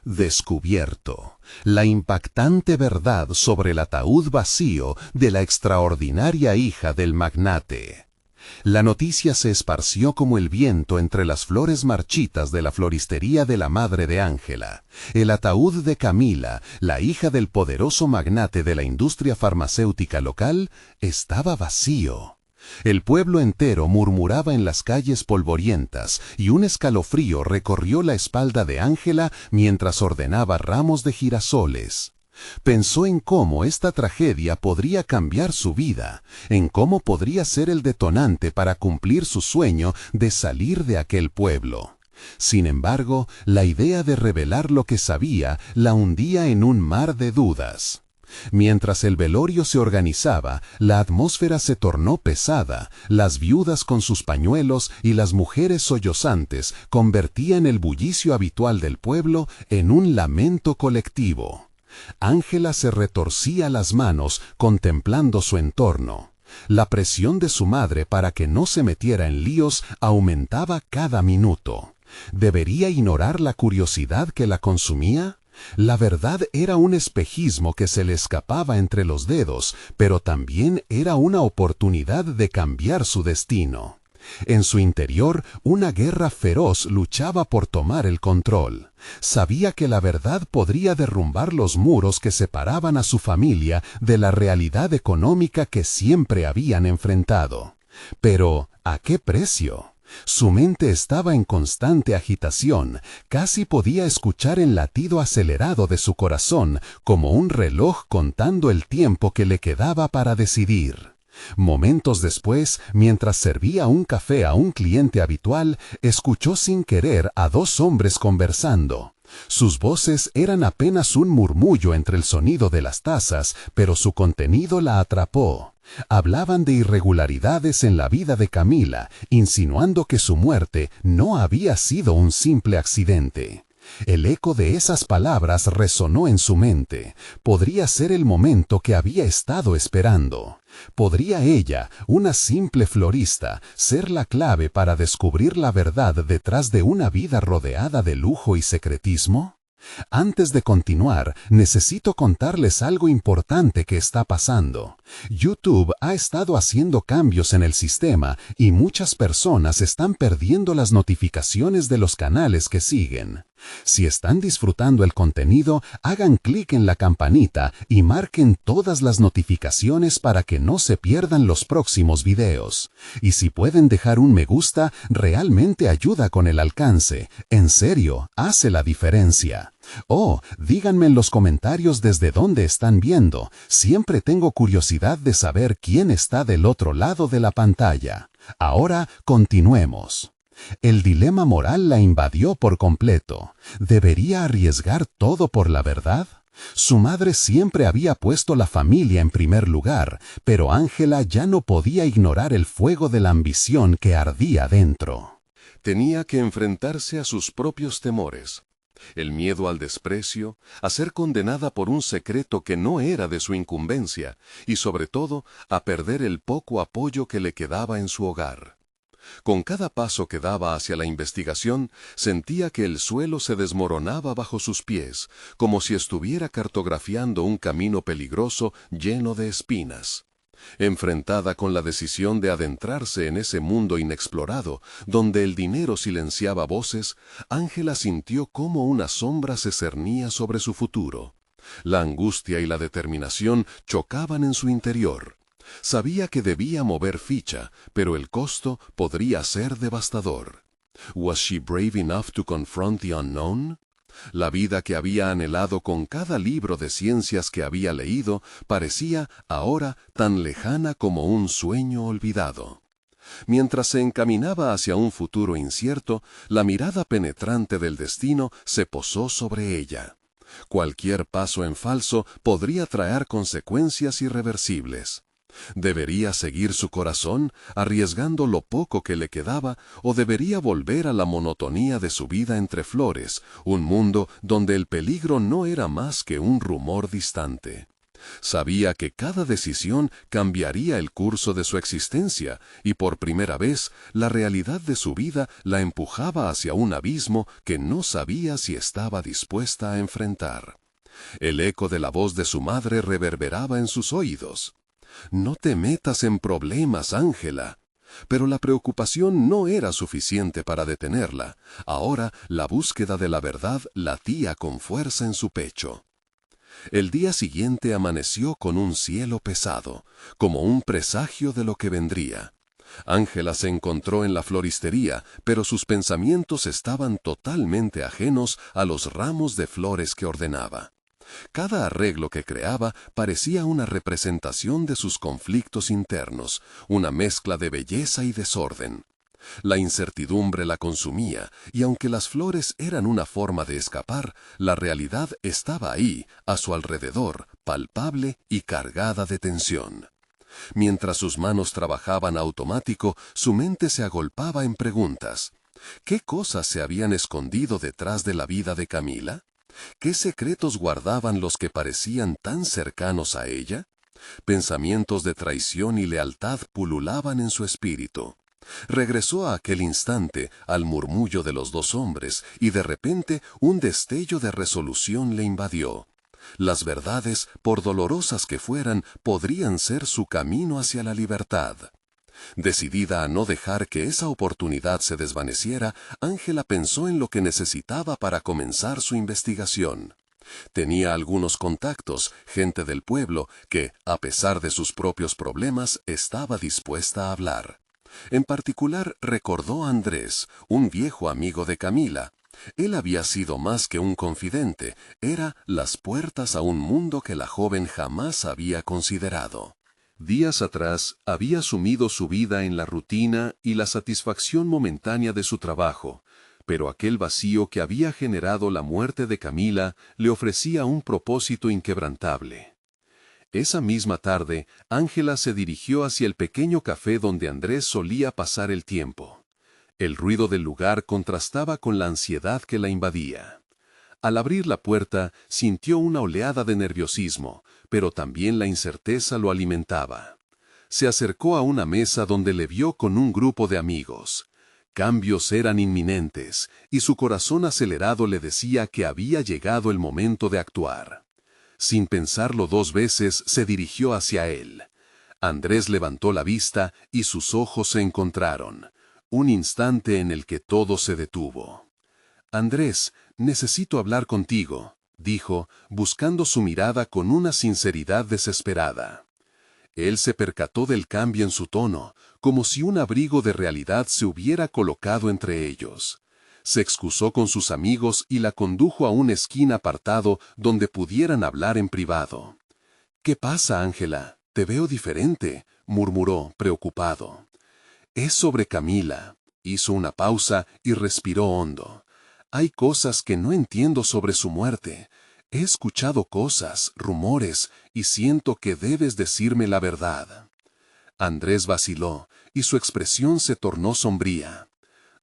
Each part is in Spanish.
Descubierto. La impactante verdad sobre el ataúd vacío de la extraordinaria hija del magnate. La noticia se esparció como el viento entre las flores marchitas de la floristería de la madre de Ángela. El ataúd de Camila, la hija del poderoso magnate de la industria farmacéutica local, estaba vacío. El pueblo entero murmuraba en las calles polvorientas y un escalofrío recorrió la espalda de Ángela mientras ordenaba ramos de girasoles. Pensó en cómo esta tragedia podría cambiar su vida, en cómo podría ser el detonante para cumplir su sueño de salir de aquel pueblo. Sin embargo, la idea de revelar lo que sabía la hundía en un mar de dudas. Mientras el velorio se organizaba, la atmósfera se tornó pesada, las viudas con sus pañuelos y las mujeres sollozantes convertían el bullicio habitual del pueblo en un lamento colectivo. Ángela se retorcía las manos contemplando su entorno. La presión de su madre para que no se metiera en líos aumentaba cada minuto. ¿Debería ignorar la curiosidad que la consumía? La verdad era un espejismo que se le escapaba entre los dedos, pero también era una oportunidad de cambiar su destino. En su interior, una guerra feroz luchaba por tomar el control. Sabía que la verdad podría derrumbar los muros que separaban a su familia de la realidad económica que siempre habían enfrentado. Pero, ¿a qué precio? Su mente estaba en constante agitación, casi podía escuchar el latido acelerado de su corazón como un reloj contando el tiempo que le quedaba para decidir. Momentos después, mientras servía un café a un cliente habitual, escuchó sin querer a dos hombres conversando. Sus voces eran apenas un murmullo entre el sonido de las tazas, pero su contenido la atrapó. Hablaban de irregularidades en la vida de Camila, insinuando que su muerte no había sido un simple accidente. El eco de esas palabras resonó en su mente. Podría ser el momento que había estado esperando. ¿Podría ella, una simple florista, ser la clave para descubrir la verdad detrás de una vida rodeada de lujo y secretismo? Antes de continuar, necesito contarles algo importante que está pasando. YouTube ha estado haciendo cambios en el sistema y muchas personas están perdiendo las notificaciones de los canales que siguen. Si están disfrutando el contenido, hagan clic en la campanita y marquen todas las notificaciones para que no se pierdan los próximos videos. Y si pueden dejar un me gusta, realmente ayuda con el alcance. En serio, hace la diferencia. Oh, díganme en los comentarios desde dónde están viendo. Siempre tengo curiosidad de saber quién está del otro lado de la pantalla. Ahora, continuemos. El dilema moral la invadió por completo. ¿Debería arriesgar todo por la verdad? Su madre siempre había puesto la familia en primer lugar, pero Ángela ya no podía ignorar el fuego de la ambición que ardía dentro. Tenía que enfrentarse a sus propios temores. El miedo al desprecio, a ser condenada por un secreto que no era de su incumbencia, y sobre todo, a perder el poco apoyo que le quedaba en su hogar. Con cada paso que daba hacia la investigación, sentía que el suelo se desmoronaba bajo sus pies, como si estuviera cartografiando un camino peligroso lleno de espinas. Enfrentada con la decisión de adentrarse en ese mundo inexplorado, donde el dinero silenciaba voces, Ángela sintió cómo una sombra se cernía sobre su futuro. La angustia y la determinación chocaban en su interior. Sabía que debía mover ficha, pero el costo podría ser devastador. ¿Was she brave enough to confront the unknown? La vida que había anhelado con cada libro de ciencias que había leído parecía ahora tan lejana como un sueño olvidado. Mientras se encaminaba hacia un futuro incierto, la mirada penetrante del destino se posó sobre ella. Cualquier paso en falso podría traer consecuencias irreversibles. ¿Debería seguir su corazón, arriesgando lo poco que le quedaba, o debería volver a la monotonía de su vida entre flores, un mundo donde el peligro no era más que un rumor distante? Sabía que cada decisión cambiaría el curso de su existencia y por primera vez la realidad de su vida la empujaba hacia un abismo que no sabía si estaba dispuesta a enfrentar. El eco de la voz de su madre reverberaba en sus oídos. «No te metas en problemas, Ángela». Pero la preocupación no era suficiente para detenerla. Ahora la búsqueda de la verdad latía con fuerza en su pecho. El día siguiente amaneció con un cielo pesado, como un presagio de lo que vendría. Ángela se encontró en la floristería, pero sus pensamientos estaban totalmente ajenos a los ramos de flores que ordenaba. Cada arreglo que creaba parecía una representación de sus conflictos internos, una mezcla de belleza y desorden. La incertidumbre la consumía, y aunque las flores eran una forma de escapar, la realidad estaba ahí, a su alrededor, palpable y cargada de tensión. Mientras sus manos trabajaban automático, su mente se agolpaba en preguntas. ¿Qué cosas se habían escondido detrás de la vida de Camila? ¿Qué secretos guardaban los que parecían tan cercanos a ella? Pensamientos de traición y lealtad pululaban en su espíritu. Regresó a aquel instante, al murmullo de los dos hombres, y de repente un destello de resolución le invadió. Las verdades, por dolorosas que fueran, podrían ser su camino hacia la libertad. Decidida a no dejar que esa oportunidad se desvaneciera, Ángela pensó en lo que necesitaba para comenzar su investigación. Tenía algunos contactos, gente del pueblo, que, a pesar de sus propios problemas, estaba dispuesta a hablar. En particular recordó a Andrés, un viejo amigo de Camila. Él había sido más que un confidente, era las puertas a un mundo que la joven jamás había considerado. Días atrás había sumido su vida en la rutina y la satisfacción momentánea de su trabajo, pero aquel vacío que había generado la muerte de Camila le ofrecía un propósito inquebrantable. Esa misma tarde, Ángela se dirigió hacia el pequeño café donde Andrés solía pasar el tiempo. El ruido del lugar contrastaba con la ansiedad que la invadía. Al abrir la puerta, sintió una oleada de nerviosismo, pero también la incerteza lo alimentaba. Se acercó a una mesa donde le vio con un grupo de amigos. Cambios eran inminentes, y su corazón acelerado le decía que había llegado el momento de actuar. Sin pensarlo dos veces, se dirigió hacia él. Andrés levantó la vista y sus ojos se encontraron. Un instante en el que todo se detuvo. «Andrés, necesito hablar contigo», dijo, buscando su mirada con una sinceridad desesperada. Él se percató del cambio en su tono, como si un abrigo de realidad se hubiera colocado entre ellos. Se excusó con sus amigos y la condujo a una esquina apartado donde pudieran hablar en privado. «¿Qué pasa, Ángela? Te veo diferente», murmuró, preocupado. «Es sobre Camila». Hizo una pausa y respiró hondo. «Hay cosas que no entiendo sobre su muerte. He escuchado cosas, rumores, y siento que debes decirme la verdad». Andrés vaciló, y su expresión se tornó sombría.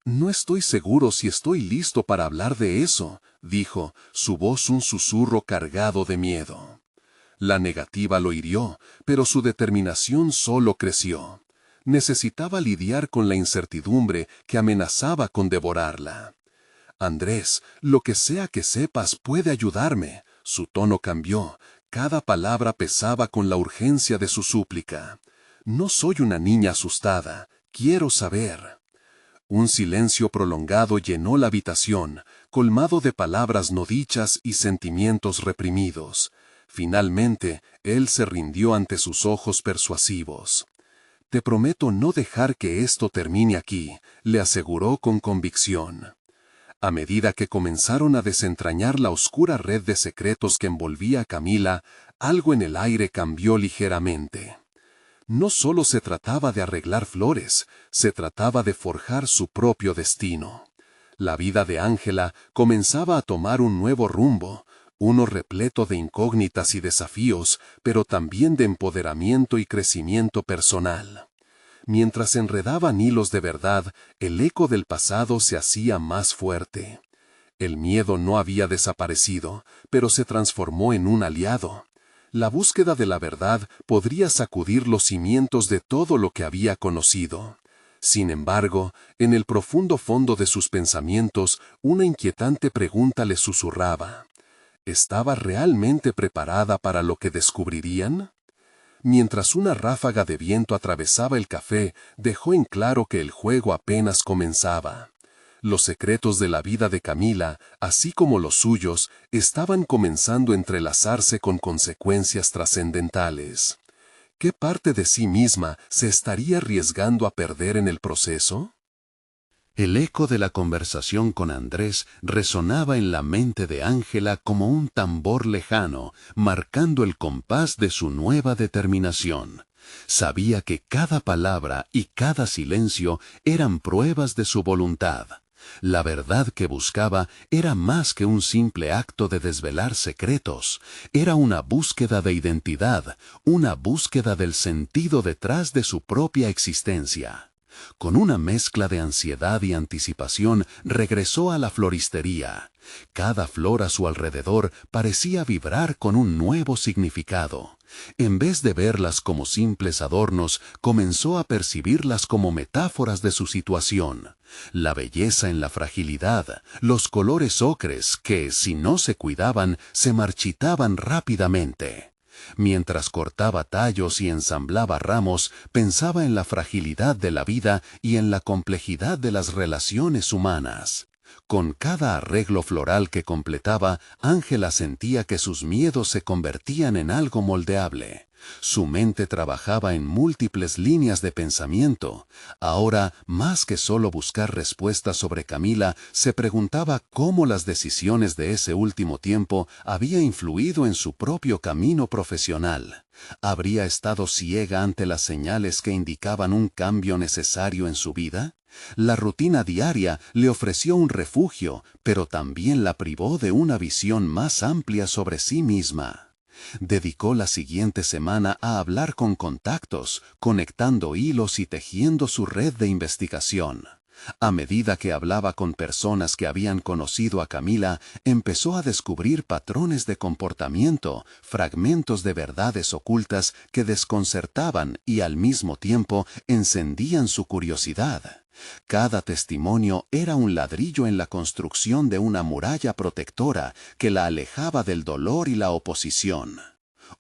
«No estoy seguro si estoy listo para hablar de eso», dijo, su voz un susurro cargado de miedo. La negativa lo hirió, pero su determinación solo creció. Necesitaba lidiar con la incertidumbre que amenazaba con devorarla. «Andrés, lo que sea que sepas puede ayudarme». Su tono cambió, cada palabra pesaba con la urgencia de su súplica. «No soy una niña asustada, quiero saber». Un silencio prolongado llenó la habitación, colmado de palabras no dichas y sentimientos reprimidos. Finalmente, él se rindió ante sus ojos persuasivos. «Te prometo no dejar que esto termine aquí», le aseguró con convicción. A medida que comenzaron a desentrañar la oscura red de secretos que envolvía a Camila, algo en el aire cambió ligeramente. No solo se trataba de arreglar flores, se trataba de forjar su propio destino. La vida de Ángela comenzaba a tomar un nuevo rumbo, uno repleto de incógnitas y desafíos, pero también de empoderamiento y crecimiento personal. Mientras se enredaban hilos de verdad, el eco del pasado se hacía más fuerte. El miedo no había desaparecido, pero se transformó en un aliado. La búsqueda de la verdad podría sacudir los cimientos de todo lo que había conocido. Sin embargo, en el profundo fondo de sus pensamientos, una inquietante pregunta le susurraba. ¿Estaba realmente preparada para lo que descubrirían? Mientras una ráfaga de viento atravesaba el café, dejó en claro que el juego apenas comenzaba. Los secretos de la vida de Camila, así como los suyos, estaban comenzando a entrelazarse con consecuencias trascendentales. ¿Qué parte de sí misma se estaría arriesgando a perder en el proceso? El eco de la conversación con Andrés resonaba en la mente de Ángela como un tambor lejano, marcando el compás de su nueva determinación. Sabía que cada palabra y cada silencio eran pruebas de su voluntad. La verdad que buscaba era más que un simple acto de desvelar secretos, era una búsqueda de identidad, una búsqueda del sentido detrás de su propia existencia. Con una mezcla de ansiedad y anticipación, regresó a la floristería. Cada flor a su alrededor parecía vibrar con un nuevo significado. En vez de verlas como simples adornos, comenzó a percibirlas como metáforas de su situación. La belleza en la fragilidad, los colores ocres que, si no se cuidaban, se marchitaban rápidamente. Mientras cortaba tallos y ensamblaba ramos, pensaba en la fragilidad de la vida y en la complejidad de las relaciones humanas. Con cada arreglo floral que completaba, Ángela sentía que sus miedos se convertían en algo moldeable. Su mente trabajaba en múltiples líneas de pensamiento. Ahora, más que solo buscar respuestas sobre Camila, se preguntaba cómo las decisiones de ese último tiempo había influido en su propio camino profesional. ¿Habría estado ciega ante las señales que indicaban un cambio necesario en su vida? La rutina diaria le ofreció un refugio, pero también la privó de una visión más amplia sobre sí misma. Dedicó la siguiente semana a hablar con contactos, conectando hilos y tejiendo su red de investigación. A medida que hablaba con personas que habían conocido a Camila, empezó a descubrir patrones de comportamiento, fragmentos de verdades ocultas que desconcertaban y al mismo tiempo encendían su curiosidad. Cada testimonio era un ladrillo en la construcción de una muralla protectora que la alejaba del dolor y la oposición.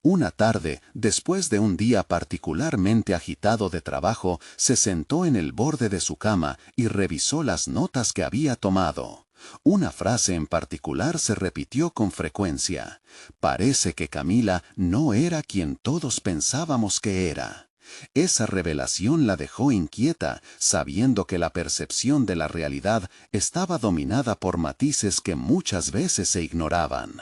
Una tarde, después de un día particularmente agitado de trabajo, se sentó en el borde de su cama y revisó las notas que había tomado. Una frase en particular se repitió con frecuencia. Parece que Camila no era quien todos pensábamos que era. Esa revelación la dejó inquieta, sabiendo que la percepción de la realidad estaba dominada por matices que muchas veces se ignoraban.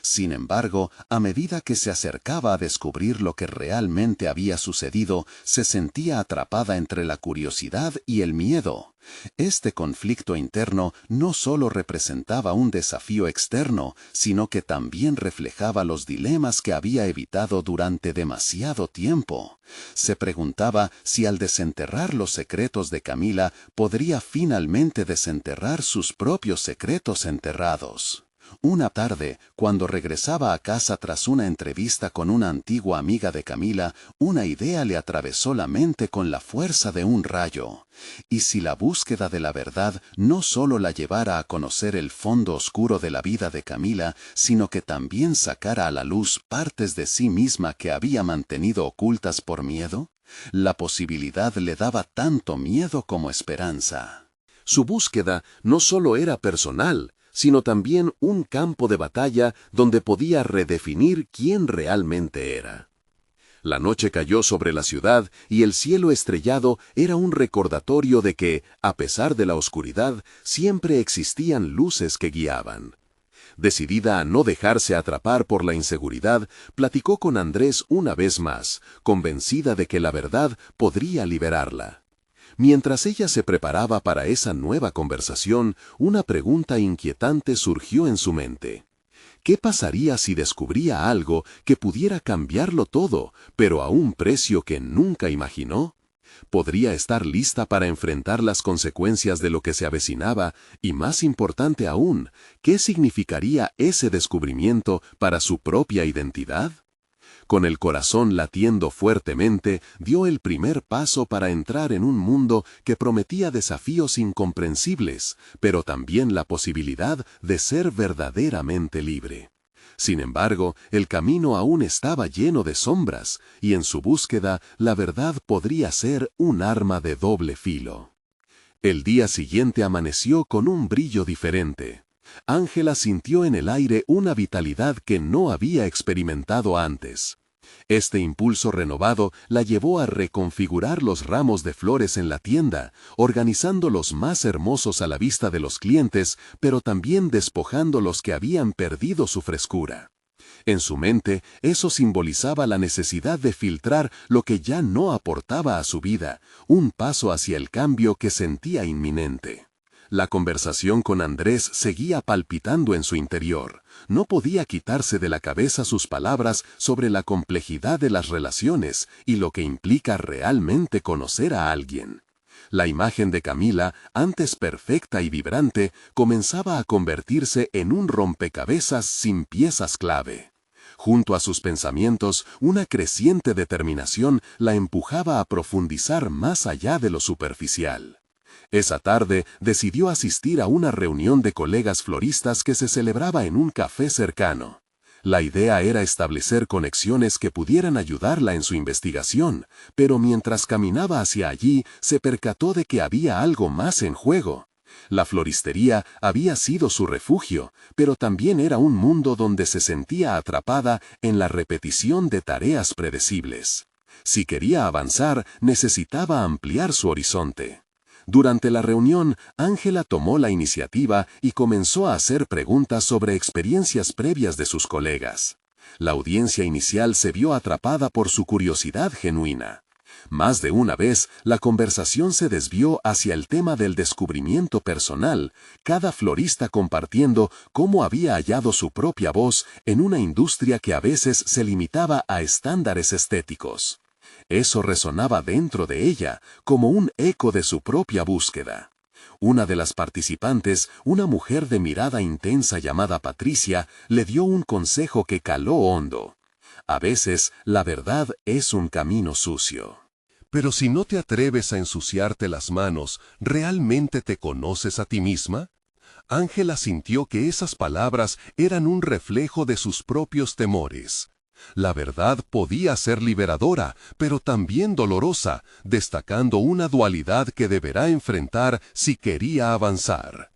Sin embargo, a medida que se acercaba a descubrir lo que realmente había sucedido, se sentía atrapada entre la curiosidad y el miedo. Este conflicto interno no solo representaba un desafío externo, sino que también reflejaba los dilemas que había evitado durante demasiado tiempo. Se preguntaba si al desenterrar los secretos de Camila podría finalmente desenterrar sus propios secretos enterrados. Una tarde, cuando regresaba a casa tras una entrevista con una antigua amiga de Camila, una idea le atravesó la mente con la fuerza de un rayo. ¿Y si la búsqueda de la verdad no solo la llevara a conocer el fondo oscuro de la vida de Camila, sino que también sacara a la luz partes de sí misma que había mantenido ocultas por miedo? La posibilidad le daba tanto miedo como esperanza. Su búsqueda no solo era personal, sino también un campo de batalla donde podía redefinir quién realmente era. La noche cayó sobre la ciudad y el cielo estrellado era un recordatorio de que, a pesar de la oscuridad, siempre existían luces que guiaban. Decidida a no dejarse atrapar por la inseguridad, platicó con Andrés una vez más, convencida de que la verdad podría liberarla. Mientras ella se preparaba para esa nueva conversación, una pregunta inquietante surgió en su mente. ¿Qué pasaría si descubría algo que pudiera cambiarlo todo, pero a un precio que nunca imaginó? ¿Podría estar lista para enfrentar las consecuencias de lo que se avecinaba? Y más importante aún, ¿qué significaría ese descubrimiento para su propia identidad? Con el corazón latiendo fuertemente, dio el primer paso para entrar en un mundo que prometía desafíos incomprensibles, pero también la posibilidad de ser verdaderamente libre. Sin embargo, el camino aún estaba lleno de sombras, y en su búsqueda la verdad podría ser un arma de doble filo. El día siguiente amaneció con un brillo diferente. Ángela sintió en el aire una vitalidad que no había experimentado antes. Este impulso renovado la llevó a reconfigurar los ramos de flores en la tienda, organizando los más hermosos a la vista de los clientes, pero también despojando los que habían perdido su frescura. En su mente, eso simbolizaba la necesidad de filtrar lo que ya no aportaba a su vida, un paso hacia el cambio que sentía inminente. La conversación con Andrés seguía palpitando en su interior. No podía quitarse de la cabeza sus palabras sobre la complejidad de las relaciones y lo que implica realmente conocer a alguien. La imagen de Camila, antes perfecta y vibrante, comenzaba a convertirse en un rompecabezas sin piezas clave. Junto a sus pensamientos, una creciente determinación la empujaba a profundizar más allá de lo superficial. Esa tarde decidió asistir a una reunión de colegas floristas que se celebraba en un café cercano. La idea era establecer conexiones que pudieran ayudarla en su investigación, pero mientras caminaba hacia allí se percató de que había algo más en juego. La floristería había sido su refugio, pero también era un mundo donde se sentía atrapada en la repetición de tareas predecibles. Si quería avanzar, necesitaba ampliar su horizonte. Durante la reunión, Ángela tomó la iniciativa y comenzó a hacer preguntas sobre experiencias previas de sus colegas. La audiencia inicial se vio atrapada por su curiosidad genuina. Más de una vez, la conversación se desvió hacia el tema del descubrimiento personal, cada florista compartiendo cómo había hallado su propia voz en una industria que a veces se limitaba a estándares estéticos. Eso resonaba dentro de ella, como un eco de su propia búsqueda. Una de las participantes, una mujer de mirada intensa llamada Patricia, le dio un consejo que caló hondo. A veces, la verdad es un camino sucio. Pero si no te atreves a ensuciarte las manos, ¿realmente te conoces a ti misma? Ángela sintió que esas palabras eran un reflejo de sus propios temores. La verdad podía ser liberadora, pero también dolorosa, destacando una dualidad que deberá enfrentar si quería avanzar.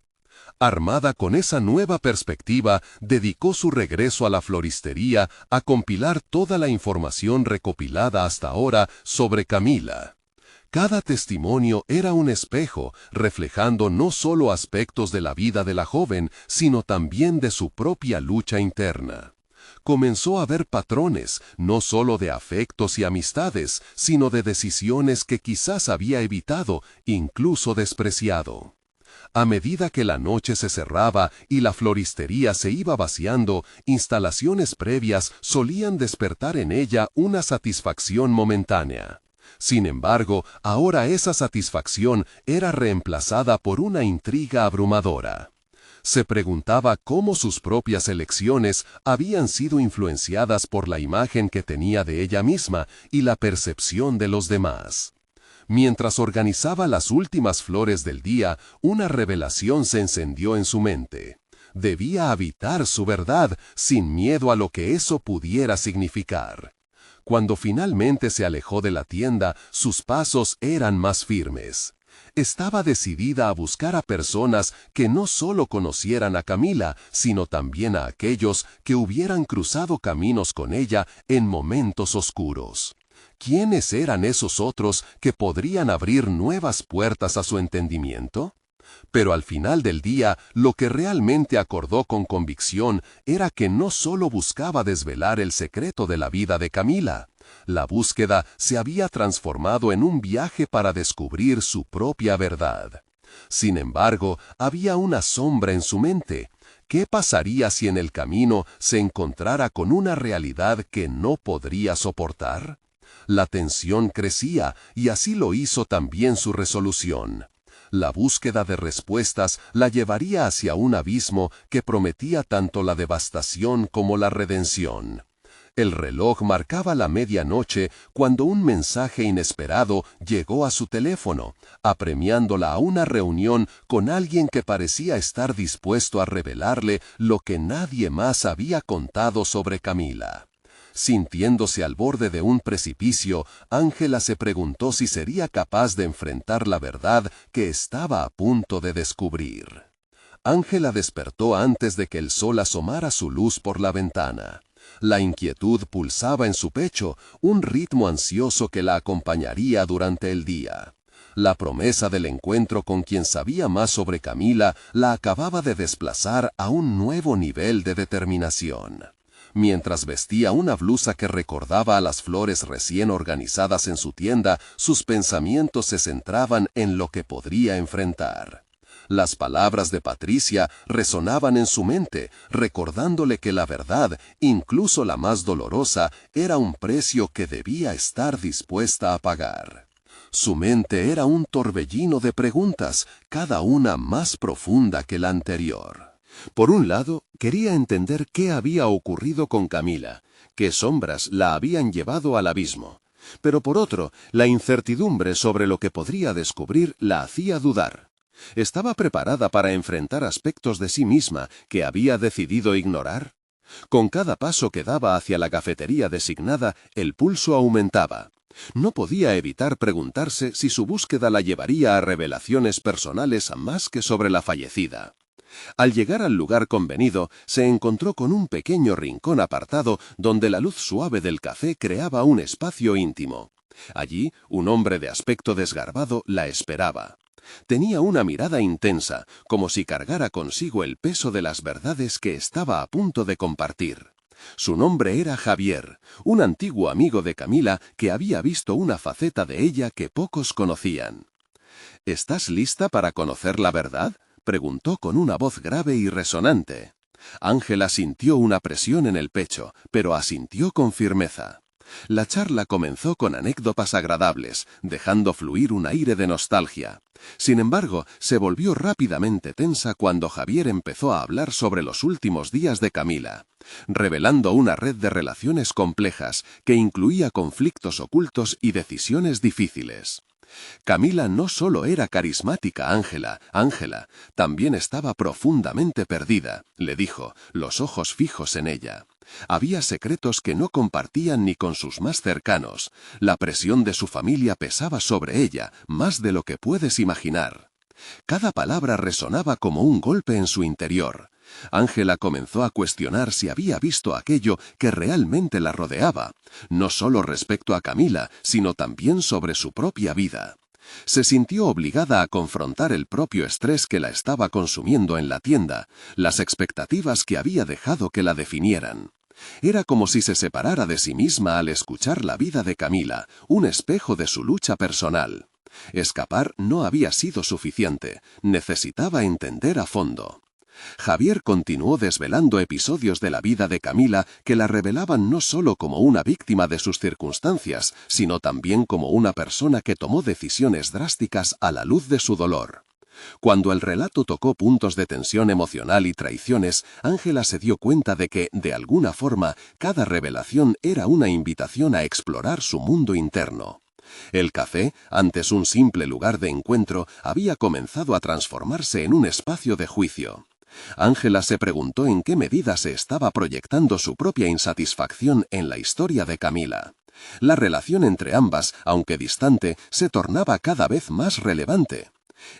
Armada con esa nueva perspectiva, dedicó su regreso a la floristería a compilar toda la información recopilada hasta ahora sobre Camila. Cada testimonio era un espejo, reflejando no solo aspectos de la vida de la joven, sino también de su propia lucha interna. Comenzó a ver patrones, no solo de afectos y amistades, sino de decisiones que quizás había evitado, incluso despreciado. A medida que la noche se cerraba y la floristería se iba vaciando, instalaciones previas solían despertar en ella una satisfacción momentánea. Sin embargo, ahora esa satisfacción era reemplazada por una intriga abrumadora. Se preguntaba cómo sus propias elecciones habían sido influenciadas por la imagen que tenía de ella misma y la percepción de los demás. Mientras organizaba las últimas flores del día, una revelación se encendió en su mente. Debía habitar su verdad sin miedo a lo que eso pudiera significar. Cuando finalmente se alejó de la tienda, sus pasos eran más firmes. Estaba decidida a buscar a personas que no solo conocieran a Camila, sino también a aquellos que hubieran cruzado caminos con ella en momentos oscuros. ¿Quiénes eran esos otros que podrían abrir nuevas puertas a su entendimiento? Pero al final del día, lo que realmente acordó con convicción era que no solo buscaba desvelar el secreto de la vida de Camila. La búsqueda se había transformado en un viaje para descubrir su propia verdad. Sin embargo, había una sombra en su mente. ¿Qué pasaría si en el camino se encontrara con una realidad que no podría soportar? La tensión crecía y así lo hizo también su resolución. La búsqueda de respuestas la llevaría hacia un abismo que prometía tanto la devastación como la redención. El reloj marcaba la medianoche cuando un mensaje inesperado llegó a su teléfono, apremiándola a una reunión con alguien que parecía estar dispuesto a revelarle lo que nadie más había contado sobre Camila. Sintiéndose al borde de un precipicio, Ángela se preguntó si sería capaz de enfrentar la verdad que estaba a punto de descubrir. Ángela despertó antes de que el sol asomara su luz por la ventana. La inquietud pulsaba en su pecho, un ritmo ansioso que la acompañaría durante el día. La promesa del encuentro con quien sabía más sobre Camila la acababa de desplazar a un nuevo nivel de determinación. Mientras vestía una blusa que recordaba a las flores recién organizadas en su tienda, sus pensamientos se centraban en lo que podría enfrentar. Las palabras de Patricia resonaban en su mente, recordándole que la verdad, incluso la más dolorosa, era un precio que debía estar dispuesta a pagar. Su mente era un torbellino de preguntas, cada una más profunda que la anterior. Por un lado, quería entender qué había ocurrido con Camila, qué sombras la habían llevado al abismo. Pero por otro, la incertidumbre sobre lo que podría descubrir la hacía dudar. ¿Estaba preparada para enfrentar aspectos de sí misma que había decidido ignorar? Con cada paso que daba hacia la cafetería designada, el pulso aumentaba. No podía evitar preguntarse si su búsqueda la llevaría a revelaciones personales más que sobre la fallecida. Al llegar al lugar convenido, se encontró con un pequeño rincón apartado donde la luz suave del café creaba un espacio íntimo. Allí, un hombre de aspecto desgarbado la esperaba. Tenía una mirada intensa, como si cargara consigo el peso de las verdades que estaba a punto de compartir. Su nombre era Javier, un antiguo amigo de Camila que había visto una faceta de ella que pocos conocían. ¿Estás lista para conocer la verdad?, preguntó con una voz grave y resonante. Ángela sintió una presión en el pecho, pero asintió con firmeza. La charla comenzó con anécdotas agradables, dejando fluir un aire de nostalgia. Sin embargo, se volvió rápidamente tensa cuando Javier empezó a hablar sobre los últimos días de Camila, revelando una red de relaciones complejas que incluía conflictos ocultos y decisiones difíciles. Camila no solo era carismática, Ángela también estaba profundamente perdida, le dijo, los ojos fijos en ella. Había secretos que no compartían ni con sus más cercanos. La presión de su familia pesaba sobre ella, más de lo que puedes imaginar. Cada palabra resonaba como un golpe en su interior. Ángela comenzó a cuestionar si había visto aquello que realmente la rodeaba, no solo respecto a Camila, sino también sobre su propia vida. Se sintió obligada a confrontar el propio estrés que la estaba consumiendo en la tienda, las expectativas que había dejado que la definieran. Era como si se separara de sí misma al escuchar la vida de Camila, un espejo de su lucha personal. Escapar no había sido suficiente, necesitaba entender a fondo. Javier continuó desvelando episodios de la vida de Camila que la revelaban no solo como una víctima de sus circunstancias, sino también como una persona que tomó decisiones drásticas a la luz de su dolor. Cuando el relato tocó puntos de tensión emocional y traiciones, Ángela se dio cuenta de que, de alguna forma, cada revelación era una invitación a explorar su mundo interno. El café, antes un simple lugar de encuentro, había comenzado a transformarse en un espacio de juicio. Ángela se preguntó en qué medida se estaba proyectando su propia insatisfacción en la historia de Camila. La relación entre ambas, aunque distante, se tornaba cada vez más relevante.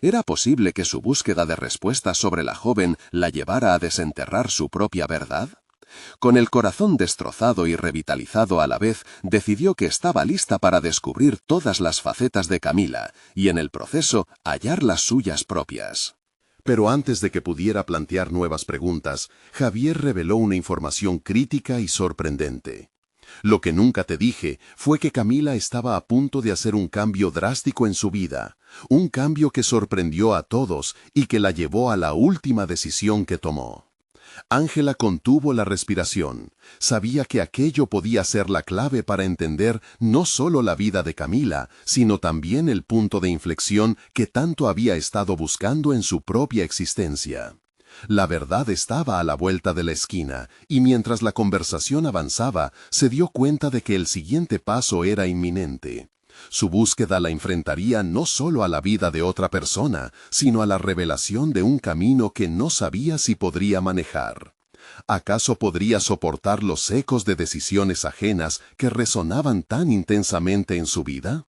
¿Era posible que su búsqueda de respuestas sobre la joven la llevara a desenterrar su propia verdad? Con el corazón destrozado y revitalizado a la vez, decidió que estaba lista para descubrir todas las facetas de Camila y, en el proceso, hallar las suyas propias. Pero antes de que pudiera plantear nuevas preguntas, Javier reveló una información crítica y sorprendente. Lo que nunca te dije fue que Camila estaba a punto de hacer un cambio drástico en su vida, un cambio que sorprendió a todos y que la llevó a la última decisión que tomó. Ángela contuvo la respiración. Sabía que aquello podía ser la clave para entender no solo la vida de Camila, sino también el punto de inflexión que tanto había estado buscando en su propia existencia. La verdad estaba a la vuelta de la esquina, y mientras la conversación avanzaba, se dio cuenta de que el siguiente paso era inminente. Su búsqueda la enfrentaría no solo a la vida de otra persona, sino a la revelación de un camino que no sabía si podría manejar. ¿Acaso podría soportar los ecos de decisiones ajenas que resonaban tan intensamente en su vida?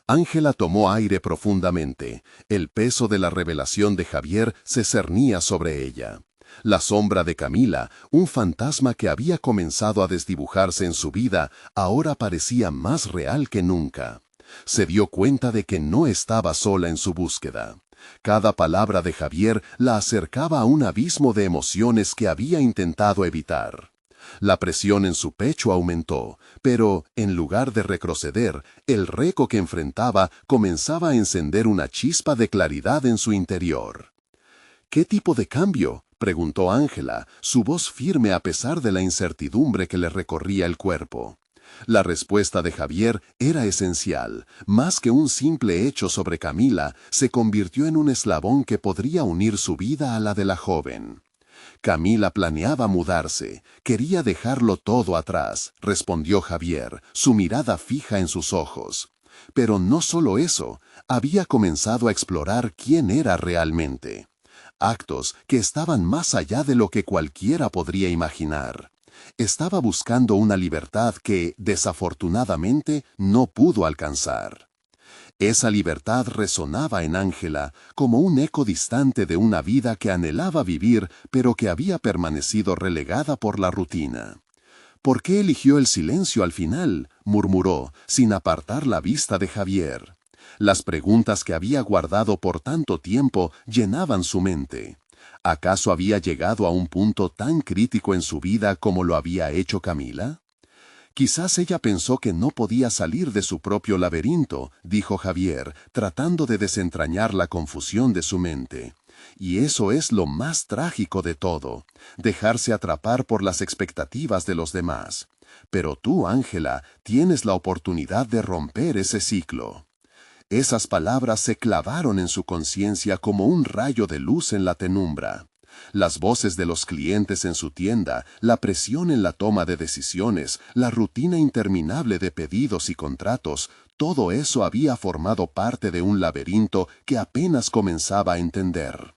Ángela tomó aire profundamente. El peso de la revelación de Javier se cernía sobre ella. La sombra de Camila, un fantasma que había comenzado a desdibujarse en su vida, ahora parecía más real que nunca. Se dio cuenta de que no estaba sola en su búsqueda. Cada palabra de Javier la acercaba a un abismo de emociones que había intentado evitar. La presión en su pecho aumentó, pero, en lugar de retroceder, el reto que enfrentaba comenzaba a encender una chispa de claridad en su interior. ¿Qué tipo de cambio?, preguntó Ángela, su voz firme a pesar de la incertidumbre que le recorría el cuerpo. La respuesta de Javier era esencial. Más que un simple hecho sobre Camila, se convirtió en un eslabón que podría unir su vida a la de la joven. Camila planeaba mudarse, quería dejarlo todo atrás, respondió Javier, su mirada fija en sus ojos. Pero no solo eso, había comenzado a explorar quién era realmente. Actos que estaban más allá de lo que cualquiera podría imaginar. Estaba buscando una libertad que, desafortunadamente, no pudo alcanzar. Esa libertad resonaba en Ángela como un eco distante de una vida que anhelaba vivir, pero que había permanecido relegada por la rutina. ¿Por qué eligió el silencio al final?, murmuró, sin apartar la vista de Javier. Las preguntas que había guardado por tanto tiempo llenaban su mente. ¿Acaso había llegado a un punto tan crítico en su vida como lo había hecho Camila? Quizás ella pensó que no podía salir de su propio laberinto, dijo Javier, tratando de desentrañar la confusión de su mente. Y eso es lo más trágico de todo, dejarse atrapar por las expectativas de los demás. Pero tú, Ángela, tienes la oportunidad de romper ese ciclo. Esas palabras se clavaron en su conciencia como un rayo de luz en la penumbra. Las voces de los clientes en su tienda, la presión en la toma de decisiones, la rutina interminable de pedidos y contratos, todo eso había formado parte de un laberinto que apenas comenzaba a entender.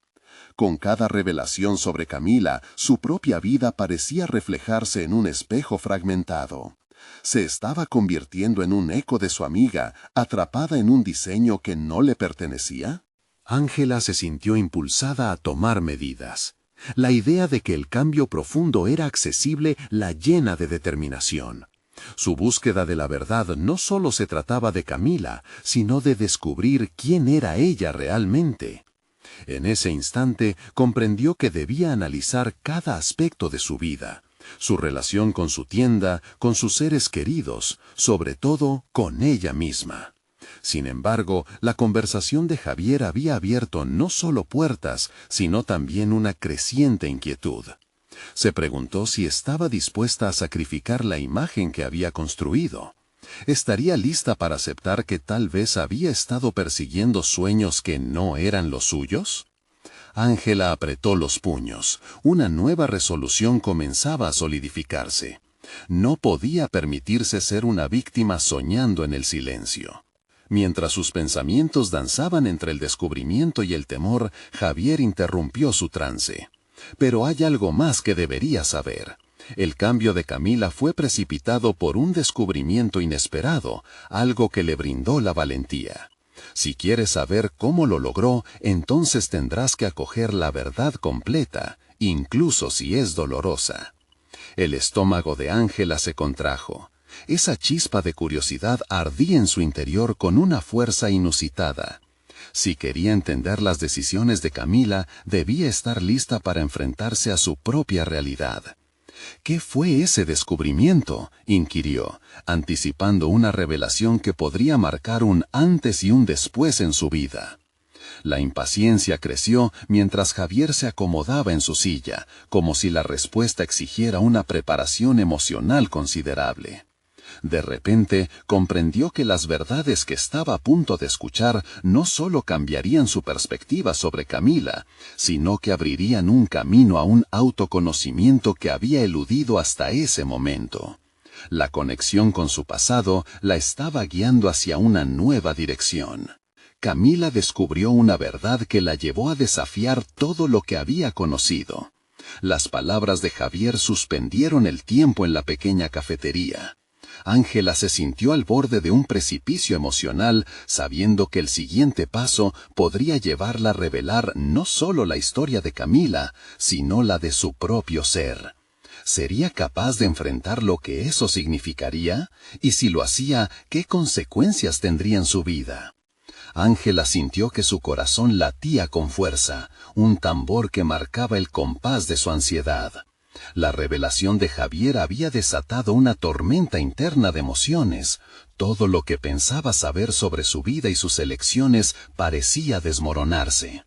Con cada revelación sobre Camila, su propia vida parecía reflejarse en un espejo fragmentado. Se estaba convirtiendo en un eco de su amiga, atrapada en un diseño que no le pertenecía. Ángela se sintió impulsada a tomar medidas. La idea de que el cambio profundo era accesible la llena de determinación. Su búsqueda de la verdad no solo se trataba de Camila, sino de descubrir quién era ella realmente. En ese instante comprendió que debía analizar cada aspecto de su vida, su relación con su tienda, con sus seres queridos, sobre todo con ella misma. Sin embargo, la conversación de Javier había abierto no solo puertas, sino también una creciente inquietud. Se preguntó si estaba dispuesta a sacrificar la imagen que había construido. ¿Estaría lista para aceptar que tal vez había estado persiguiendo sueños que no eran los suyos? Ángela apretó los puños. Una nueva resolución comenzaba a solidificarse. No podía permitirse ser una víctima soñando en el silencio. Mientras sus pensamientos danzaban entre el descubrimiento y el temor, Javier interrumpió su trance. Pero hay algo más que debería saber. El cambio de Camila fue precipitado por un descubrimiento inesperado, algo que le brindó la valentía. Si quieres saber cómo lo logró, entonces tendrás que acoger la verdad completa, incluso si es dolorosa. El estómago de Ángela se contrajo. Esa chispa de curiosidad ardía en su interior con una fuerza inusitada. Si quería entender las decisiones de Camila, debía estar lista para enfrentarse a su propia realidad. ¿Qué fue ese descubrimiento?, inquirió, anticipando una revelación que podría marcar un antes y un después en su vida. La impaciencia creció mientras Javier se acomodaba en su silla, como si la respuesta exigiera una preparación emocional considerable. De repente comprendió que las verdades que estaba a punto de escuchar no solo cambiarían su perspectiva sobre Camila, sino que abrirían un camino a un autoconocimiento que había eludido hasta ese momento. La conexión con su pasado la estaba guiando hacia una nueva dirección. Camila descubrió una verdad que la llevó a desafiar todo lo que había conocido. Las palabras de Javier suspendieron el tiempo en la pequeña cafetería. Ángela se sintió al borde de un precipicio emocional, sabiendo que el siguiente paso podría llevarla a revelar no solo la historia de Camila, sino la de su propio ser. ¿Sería capaz de enfrentar lo que eso significaría? Y si lo hacía, ¿qué consecuencias tendría en su vida? Ángela sintió que su corazón latía con fuerza, un tambor que marcaba el compás de su ansiedad. La revelación de Javier había desatado una tormenta interna de emociones. Todo lo que pensaba saber sobre su vida y sus elecciones parecía desmoronarse.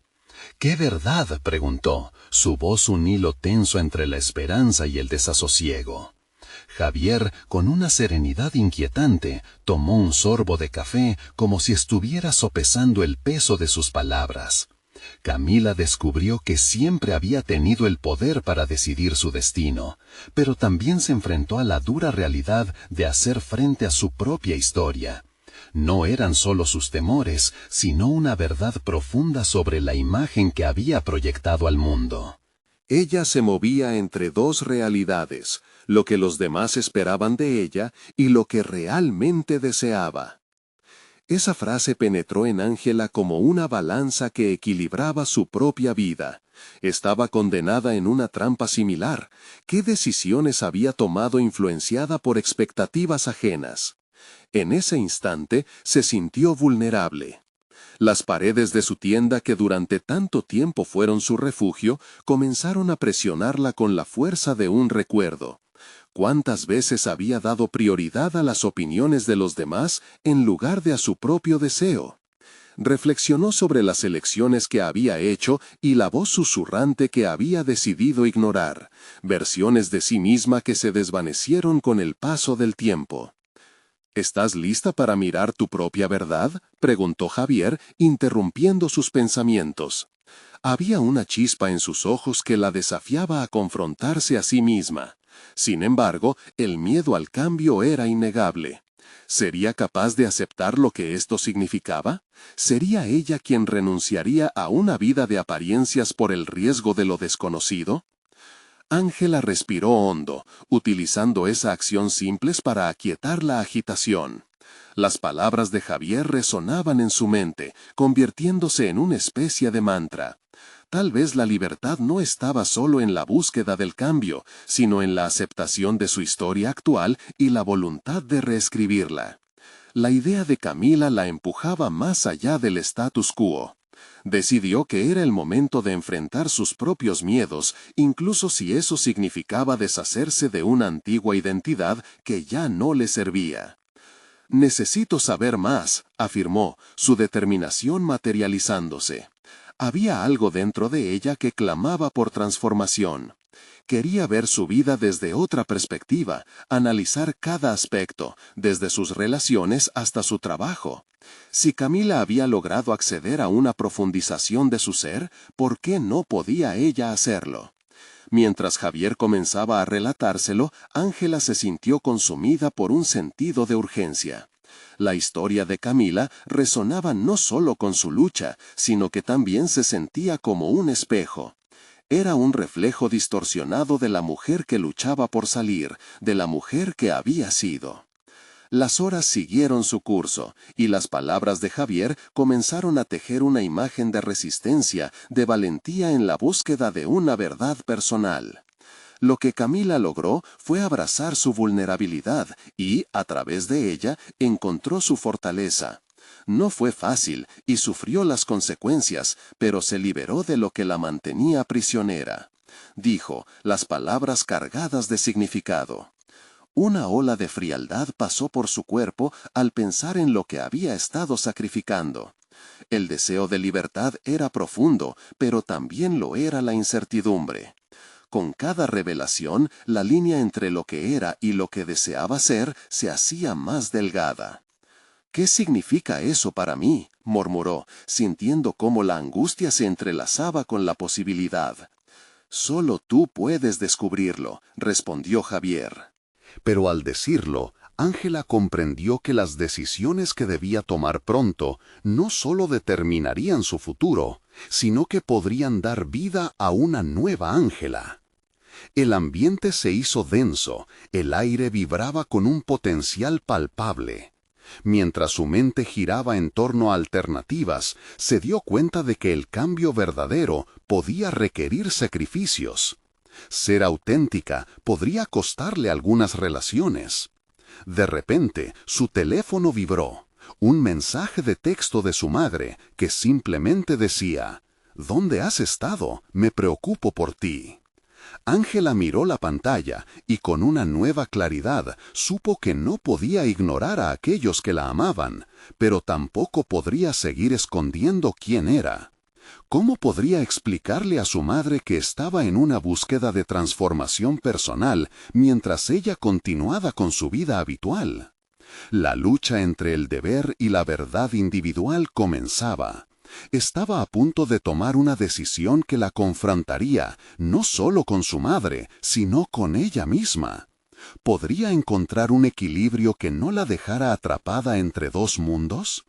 ¿Qué verdad?, preguntó, su voz un hilo tenso entre la esperanza y el desasosiego. Javier, con una serenidad inquietante, tomó un sorbo de café como si estuviera sopesando el peso de sus palabras. Camila descubrió que siempre había tenido el poder para decidir su destino, pero también se enfrentó a la dura realidad de hacer frente a su propia historia. No eran solo sus temores, sino una verdad profunda sobre la imagen que había proyectado al mundo. Ella se movía entre dos realidades, lo que los demás esperaban de ella y lo que realmente deseaba. Esa frase penetró en Ángela como una balanza que equilibraba su propia vida. Estaba condenada en una trampa similar. ¿Qué decisiones había tomado influenciada por expectativas ajenas? En ese instante se sintió vulnerable. Las paredes de su tienda, que durante tanto tiempo fueron su refugio, comenzaron a presionarla con la fuerza de un recuerdo. ¿Cuántas veces había dado prioridad a las opiniones de los demás en lugar de a su propio deseo? Reflexionó sobre las elecciones que había hecho y la voz susurrante que había decidido ignorar, versiones de sí misma que se desvanecieron con el paso del tiempo. ¿Estás lista para mirar tu propia verdad?, preguntó Javier, interrumpiendo sus pensamientos. Había una chispa en sus ojos que la desafiaba a confrontarse a sí misma. Sin embargo, el miedo al cambio era innegable. ¿Sería capaz de aceptar lo que esto significaba? ¿Sería ella quien renunciaría a una vida de apariencias por el riesgo de lo desconocido? Ángela respiró hondo, utilizando esa acción simple para aquietar la agitación. Las palabras de Javier resonaban en su mente, convirtiéndose en una especie de mantra. Tal vez la libertad no estaba solo en la búsqueda del cambio, sino en la aceptación de su historia actual y la voluntad de reescribirla. La idea de Camila la empujaba más allá del status quo. Decidió que era el momento de enfrentar sus propios miedos, incluso si eso significaba deshacerse de una antigua identidad que ya no le servía. «Necesito saber más», afirmó, su determinación materializándose. Había algo dentro de ella que clamaba por transformación. Quería ver su vida desde otra perspectiva, analizar cada aspecto, desde sus relaciones hasta su trabajo. Si Camila había logrado acceder a una profundización de su ser, ¿por qué no podía ella hacerlo? Mientras Javier comenzaba a relatárselo, Ángela se sintió consumida por un sentido de urgencia. La historia de Camila resonaba no solo con su lucha, sino que también se sentía como un espejo. Era un reflejo distorsionado de la mujer que luchaba por salir, de la mujer que había sido. Las horas siguieron su curso, y las palabras de Javier comenzaron a tejer una imagen de resistencia, de valentía en la búsqueda de una verdad personal. Lo que Camila logró fue abrazar su vulnerabilidad y, a través de ella, encontró su fortaleza. No fue fácil y sufrió las consecuencias, pero se liberó de lo que la mantenía prisionera. Dijo, las palabras cargadas de significado. Una ola de frialdad pasó por su cuerpo al pensar en lo que había estado sacrificando. El deseo de libertad era profundo, pero también lo era la incertidumbre. Con cada revelación, la línea entre lo que era y lo que deseaba ser se hacía más delgada. «¿Qué significa eso para mí?», murmuró, sintiendo cómo la angustia se entrelazaba con la posibilidad. «Solo tú puedes descubrirlo», respondió Javier. Pero al decirlo, Ángela comprendió que las decisiones que debía tomar pronto no solo determinarían su futuro, sino que podrían dar vida a una nueva Ángela. El ambiente se hizo denso, el aire vibraba con un potencial palpable. Mientras su mente giraba en torno a alternativas, se dio cuenta de que el cambio verdadero podía requerir sacrificios. Ser auténtica podría costarle algunas relaciones. De repente, su teléfono vibró. Un mensaje de texto de su madre que simplemente decía: «¿Dónde has estado? Me preocupo por ti». Ángela miró la pantalla y con una nueva claridad supo que no podía ignorar a aquellos que la amaban, pero tampoco podría seguir escondiendo quién era. ¿Cómo podría explicarle a su madre que estaba en una búsqueda de transformación personal mientras ella continuaba con su vida habitual? La lucha entre el deber y la verdad individual comenzaba. Estaba a punto de tomar una decisión que la confrontaría no solo con su madre, sino con ella misma. ¿Podría encontrar un equilibrio que no la dejara atrapada entre dos mundos?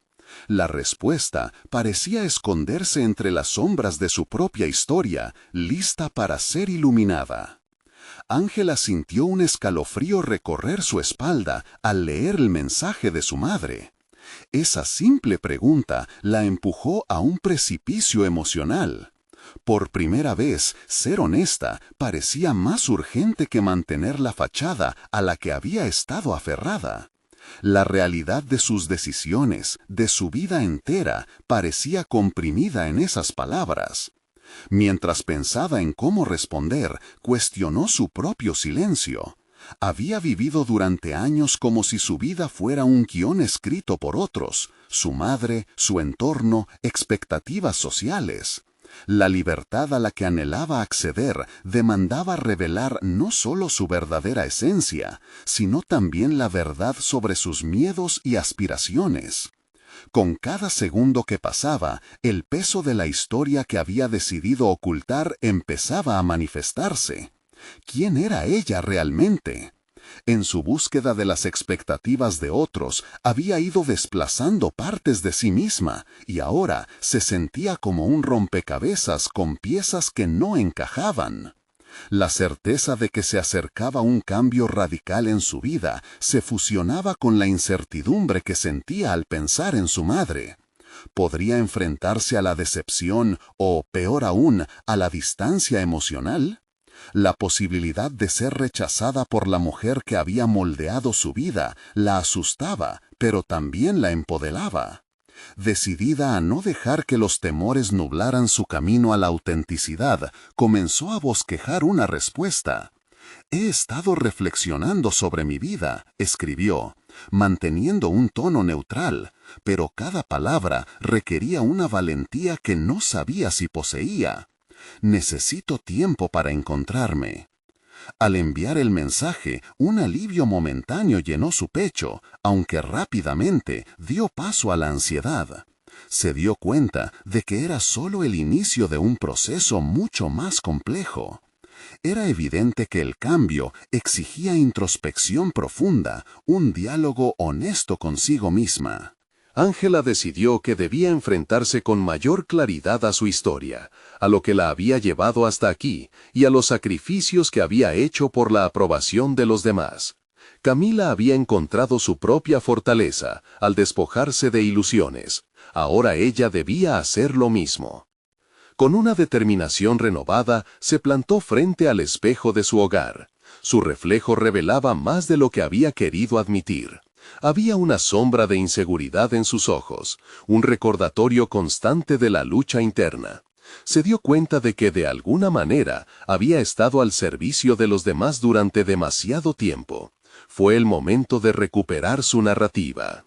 La respuesta parecía esconderse entre las sombras de su propia historia, lista para ser iluminada. Ángela sintió un escalofrío recorrer su espalda al leer el mensaje de su madre. Esa simple pregunta la empujó a un precipicio emocional. Por primera vez, ser honesta parecía más urgente que mantener la fachada a la que había estado aferrada. La realidad de sus decisiones, de su vida entera, parecía comprimida en esas palabras. Mientras pensaba en cómo responder, cuestionó su propio silencio. Había vivido durante años como si su vida fuera un guión escrito por otros, su madre, su entorno, expectativas sociales. La libertad a la que anhelaba acceder demandaba revelar no solo su verdadera esencia, sino también la verdad sobre sus miedos y aspiraciones. Con cada segundo que pasaba, el peso de la historia que había decidido ocultar empezaba a manifestarse. ¿Quién era ella realmente? En su búsqueda de las expectativas de otros, había ido desplazando partes de sí misma y ahora se sentía como un rompecabezas con piezas que no encajaban. La certeza de que se acercaba un cambio radical en su vida se fusionaba con la incertidumbre que sentía al pensar en su madre. ¿Podría enfrentarse a la decepción o, peor aún, a la distancia emocional? La posibilidad de ser rechazada por la mujer que había moldeado su vida la asustaba, pero también la empoderaba. Decidida a no dejar que los temores nublaran su camino a la autenticidad, comenzó a bosquejar una respuesta. «He estado reflexionando sobre mi vida», escribió, manteniendo un tono neutral, pero cada palabra requería una valentía que no sabía si poseía. «Necesito tiempo para encontrarme». Al enviar el mensaje, un alivio momentáneo llenó su pecho, aunque rápidamente dio paso a la ansiedad. Se dio cuenta de que era solo el inicio de un proceso mucho más complejo. Era evidente que el cambio exigía introspección profunda, un diálogo honesto consigo misma. Ángela decidió que debía enfrentarse con mayor claridad a su historia, a lo que la había llevado hasta aquí y a los sacrificios que había hecho por la aprobación de los demás. Camila había encontrado su propia fortaleza al despojarse de ilusiones. Ahora ella debía hacer lo mismo. Con una determinación renovada, se plantó frente al espejo de su hogar. Su reflejo revelaba más de lo que había querido admitir. Había una sombra de inseguridad en sus ojos, un recordatorio constante de la lucha interna. Se dio cuenta de que de alguna manera había estado al servicio de los demás durante demasiado tiempo. Fue el momento de recuperar su narrativa.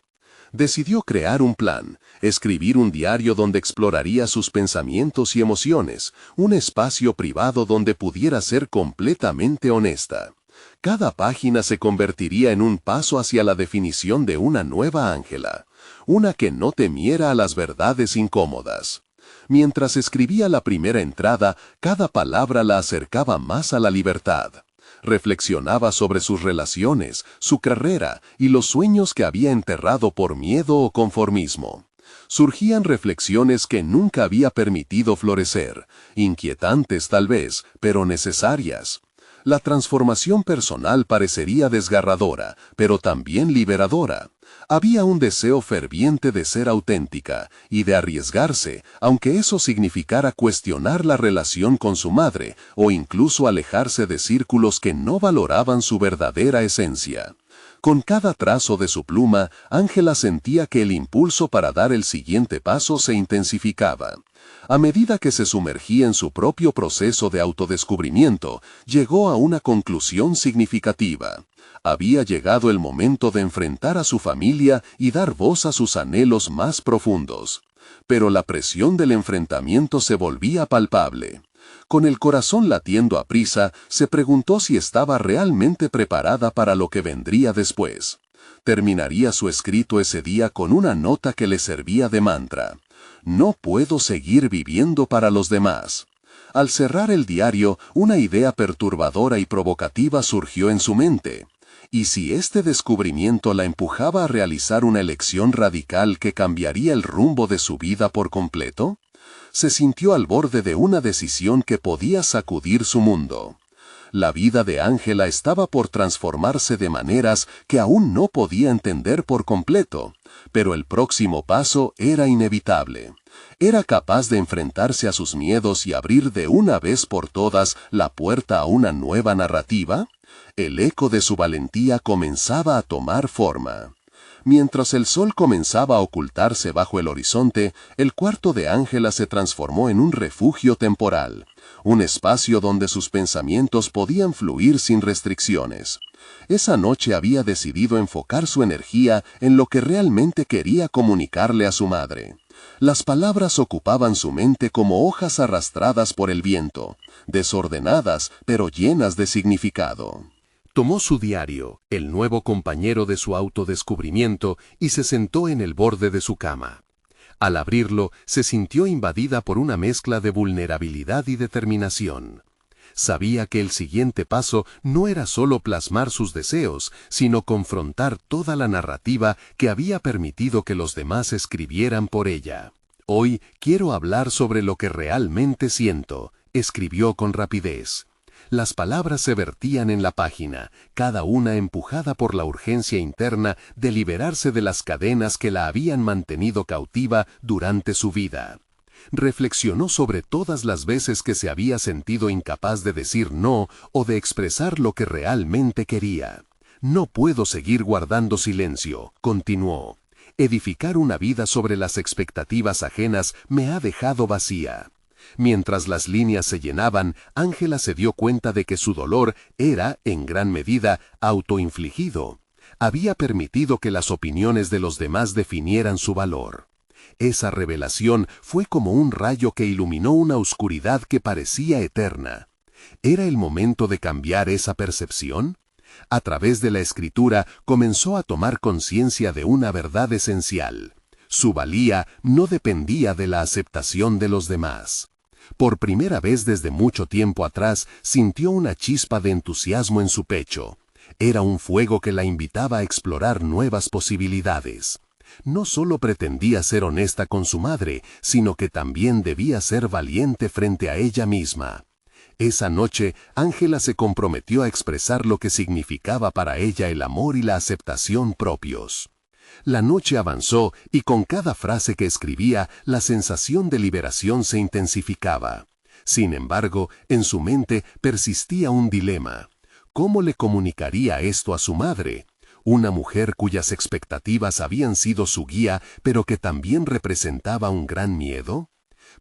Decidió crear un plan, escribir un diario donde exploraría sus pensamientos y emociones, un espacio privado donde pudiera ser completamente honesta. Cada página se convertiría en un paso hacia la definición de una nueva Ángela, una que no temiera a las verdades incómodas. Mientras escribía la primera entrada, cada palabra la acercaba más a la libertad. Reflexionaba sobre sus relaciones, su carrera y los sueños que había enterrado por miedo o conformismo. Surgían reflexiones que nunca había permitido florecer, inquietantes tal vez, pero necesarias. La transformación personal parecería desgarradora, pero también liberadora. Había un deseo ferviente de ser auténtica y de arriesgarse, aunque eso significara cuestionar la relación con su madre o incluso alejarse de círculos que no valoraban su verdadera esencia. Con cada trazo de su pluma, Ángela sentía que el impulso para dar el siguiente paso se intensificaba. A medida que se sumergía en su propio proceso de autodescubrimiento, llegó a una conclusión significativa. Había llegado el momento de enfrentar a su familia y dar voz a sus anhelos más profundos. Pero la presión del enfrentamiento se volvía palpable. Con el corazón latiendo a prisa, se preguntó si estaba realmente preparada para lo que vendría después. Terminaría su escrito ese día con una nota que le servía de mantra. No puedo seguir viviendo para los demás. Al cerrar el diario, una idea perturbadora y provocativa surgió en su mente. ¿Y si este descubrimiento la empujaba a realizar una elección radical que cambiaría el rumbo de su vida por completo? Se sintió al borde de una decisión que podía sacudir su mundo. La vida de Ángela estaba por transformarse de maneras que aún no podía entender por completo, pero el próximo paso era inevitable. ¿Era capaz de enfrentarse a sus miedos y abrir de una vez por todas la puerta a una nueva narrativa? El eco de su valentía comenzaba a tomar forma. Mientras el sol comenzaba a ocultarse bajo el horizonte, el cuarto de Ángela se transformó en un refugio temporal, un espacio donde sus pensamientos podían fluir sin restricciones. Esa noche había decidido enfocar su energía en lo que realmente quería comunicarle a su madre. Las palabras ocupaban su mente como hojas arrastradas por el viento, desordenadas pero llenas de significado. Tomó su diario, el nuevo compañero de su autodescubrimiento, y se sentó en el borde de su cama. Al abrirlo, se sintió invadida por una mezcla de vulnerabilidad y determinación. Sabía que el siguiente paso no era solo plasmar sus deseos, sino confrontar toda la narrativa que había permitido que los demás escribieran por ella. Hoy quiero hablar sobre lo que realmente siento, escribió con rapidez. Las palabras se vertían en la página, cada una empujada por la urgencia interna de liberarse de las cadenas que la habían mantenido cautiva durante su vida. Reflexionó sobre todas las veces que se había sentido incapaz de decir no o de expresar lo que realmente quería. No puedo seguir guardando silencio, continuó. Edificar una vida sobre las expectativas ajenas me ha dejado vacía. Mientras las líneas se llenaban, Ángela se dio cuenta de que su dolor era, en gran medida, autoinfligido. Había permitido que las opiniones de los demás definieran su valor. Esa revelación fue como un rayo que iluminó una oscuridad que parecía eterna. ¿Era el momento de cambiar esa percepción? A través de la escritura comenzó a tomar conciencia de una verdad esencial. Su valía no dependía de la aceptación de los demás. Por primera vez desde mucho tiempo atrás, sintió una chispa de entusiasmo en su pecho. Era un fuego que la invitaba a explorar nuevas posibilidades. No solo pretendía ser honesta con su madre, sino que también debía ser valiente frente a ella misma. Esa noche, Ángela se comprometió a expresar lo que significaba para ella el amor y la aceptación propios. La noche avanzó y con cada frase que escribía, la sensación de liberación se intensificaba. Sin embargo, en su mente persistía un dilema. ¿Cómo le comunicaría esto a su madre? Una mujer cuyas expectativas habían sido su guía, pero que también representaba un gran miedo.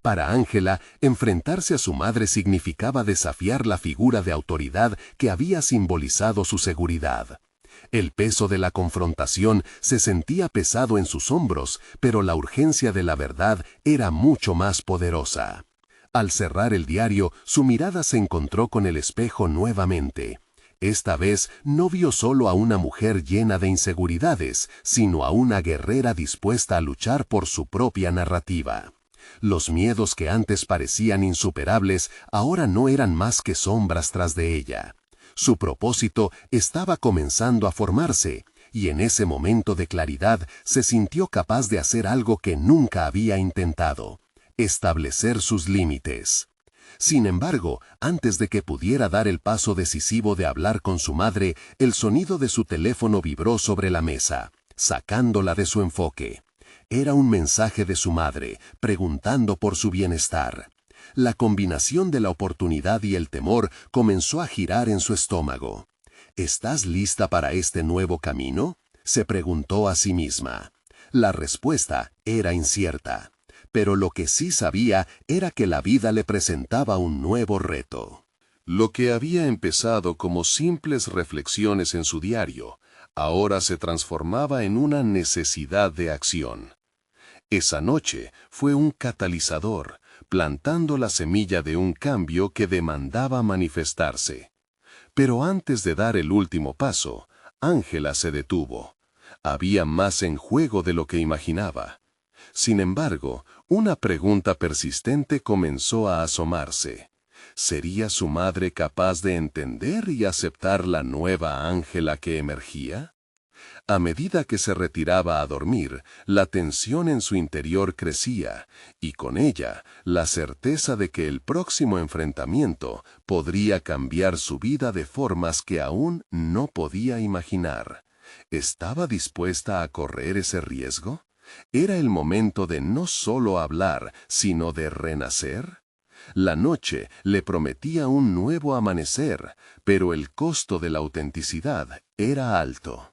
Para Ángela, enfrentarse a su madre significaba desafiar la figura de autoridad que había simbolizado su seguridad. El peso de la confrontación se sentía pesado en sus hombros, pero la urgencia de la verdad era mucho más poderosa. Al cerrar el diario, su mirada se encontró con el espejo nuevamente. Esta vez no vio solo a una mujer llena de inseguridades, sino a una guerrera dispuesta a luchar por su propia narrativa. Los miedos que antes parecían insuperables ahora no eran más que sombras tras de ella. Su propósito estaba comenzando a formarse, y en ese momento de claridad se sintió capaz de hacer algo que nunca había intentado: establecer sus límites. Sin embargo, antes de que pudiera dar el paso decisivo de hablar con su madre, el sonido de su teléfono vibró sobre la mesa, sacándola de su enfoque. Era un mensaje de su madre, preguntando por su bienestar. La combinación de la oportunidad y el temor comenzó a girar en su estómago. ¿Estás lista para este nuevo camino?, se preguntó a sí misma. La respuesta era incierta, pero lo que sí sabía era que la vida le presentaba un nuevo reto. Lo que había empezado como simples reflexiones en su diario, ahora se transformaba en una necesidad de acción. Esa noche fue un catalizador, plantando la semilla de un cambio que demandaba manifestarse. Pero antes de dar el último paso, Ángela se detuvo. Había más en juego de lo que imaginaba. Sin embargo, una pregunta persistente comenzó a asomarse. ¿Sería su madre capaz de entender y aceptar la nueva Ángela que emergía? A medida que se retiraba a dormir, la tensión en su interior crecía, y con ella la certeza de que el próximo enfrentamiento podría cambiar su vida de formas que aún no podía imaginar. ¿Estaba dispuesta a correr ese riesgo? ¿Era el momento de no solo hablar, sino de renacer? La noche le prometía un nuevo amanecer, pero el costo de la autenticidad era alto.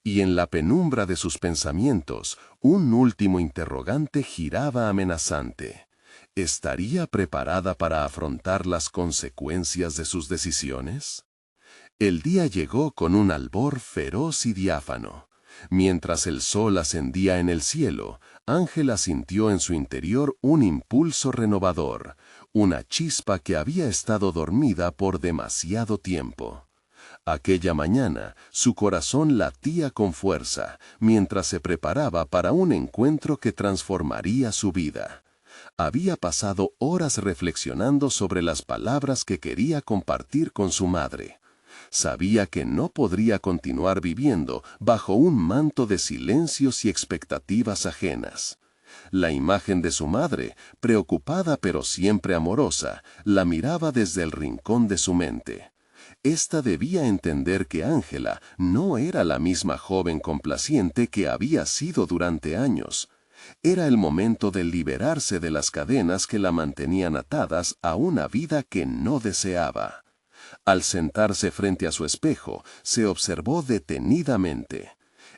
Y en la penumbra de sus pensamientos, un último interrogante giraba amenazante. ¿Estaría preparada para afrontar las consecuencias de sus decisiones? El día llegó con un albor feroz y diáfano. Mientras el sol ascendía en el cielo, Ángela sintió en su interior un impulso renovador, una chispa que había estado dormida por demasiado tiempo. Aquella mañana, su corazón latía con fuerza, mientras se preparaba para un encuentro que transformaría su vida. Había pasado horas reflexionando sobre las palabras que quería compartir con su madre. Sabía que no podría continuar viviendo bajo un manto de silencios y expectativas ajenas. La imagen de su madre, preocupada pero siempre amorosa, la miraba desde el rincón de su mente. Esta debía entender que Ángela no era la misma joven complaciente que había sido durante años. Era el momento de liberarse de las cadenas que la mantenían atadas a una vida que no deseaba. Al sentarse frente a su espejo, se observó detenidamente.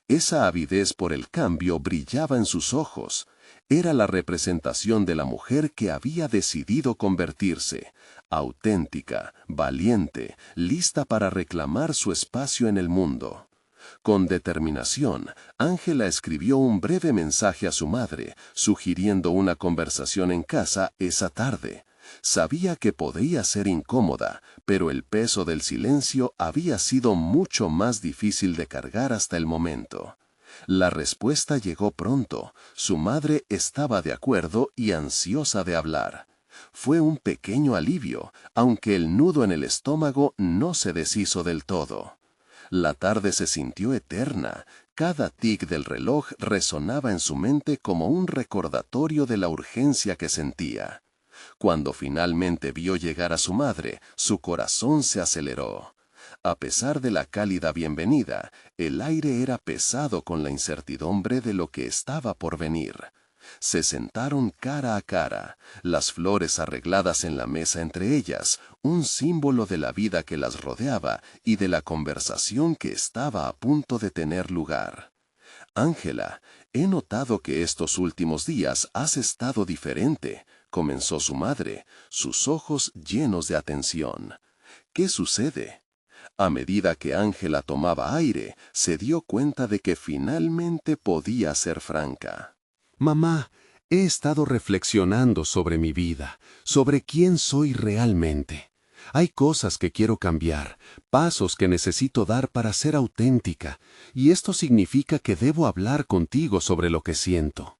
Esa avidez por el cambio brillaba en sus ojos. Era la representación de la mujer que había decidido convertirse, auténtica, valiente, lista para reclamar su espacio en el mundo. Con determinación, Ángela escribió un breve mensaje a su madre, sugiriendo una conversación en casa esa tarde. Sabía que podía ser incómoda, pero el peso del silencio había sido mucho más difícil de cargar hasta el momento. La respuesta llegó pronto. Su madre estaba de acuerdo y ansiosa de hablar. Fue un pequeño alivio, aunque el nudo en el estómago no se deshizo del todo. La tarde se sintió eterna. Cada tic del reloj resonaba en su mente como un recordatorio de la urgencia que sentía. Cuando finalmente vio llegar a su madre, su corazón se aceleró. A pesar de la cálida bienvenida, el aire era pesado con la incertidumbre de lo que estaba por venir. Se sentaron cara a cara, las flores arregladas en la mesa entre ellas, un símbolo de la vida que las rodeaba y de la conversación que estaba a punto de tener lugar. «Ángela, he notado que estos últimos días has estado diferente», comenzó su madre, sus ojos llenos de atención. «¿Qué sucede?». A medida que Ángela tomaba aire, se dio cuenta de que finalmente podía ser franca. Mamá, he estado reflexionando sobre mi vida, sobre quién soy realmente. Hay cosas que quiero cambiar, pasos que necesito dar para ser auténtica, y esto significa que debo hablar contigo sobre lo que siento.